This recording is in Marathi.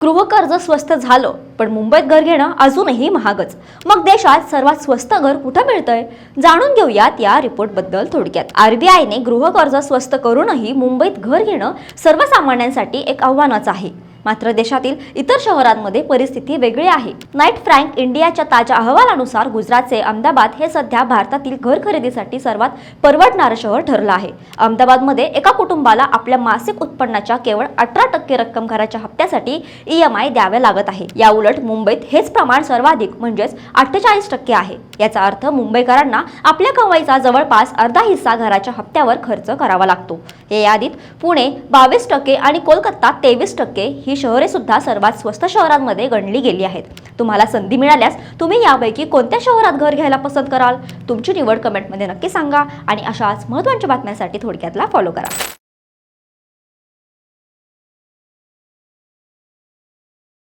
गृहकर्ज स्वस्त झालं, पण मुंबईत घर घेणं अजूनही महागच. मग देशात सर्वात स्वस्त घर कुठं मिळतंय? जाणून घेऊयात या रिपोर्टबद्दल थोडक्यात. आरबीआयने गृहकर्ज स्वस्त करूनही मुंबईत घर घेणं सर्वसामान्यांसाठी एक आव्हानच आहे. मात्र देशातील इतर शहरांमध्ये परिस्थिती वेगळी आहे. नाईट फ्रँक इंडियाच्या ताज्या अहवालानुसार गुजरातचे अहमदाबाद हे सध्या भारतातील घर खरेदीसाठी सर्वात परवडणारं शहर ठरलं आहे. अहमदाबादमध्ये एका कुटुंबाला आपल्या मासिक उत्पन्नाच्या केवळ 18% रक्कम घराच्या हप्त्यासाठी EMI द्यावे लागत आहे. या उलट मुंबईत हेच प्रमाण सर्वाधिक म्हणजेच 48% आहे. याचा अर्थ मुंबईकरांना आपल्या कमाईचा जवळपास अर्धा हिस्सा घराच्या हप्त्यावर खर्च करावा लागतो. या यादीत पुणे 22% आणि कोलकाता 23% ही शहरे सुद्धा सर्वात स्वस्त शहरांमध्ये गणली गेली आहेत. तुम्हाला संधी मिळाल्यास तुम्ही यापैकी कोणत्या शहरात घर घ्यायला पसंत कराल? तुमची निवड कमेंटमध्ये नक्की सांगा आणि अशाच महत्त्वाच्या बातम्यांसाठी थोडक्यातला फॉलो करा.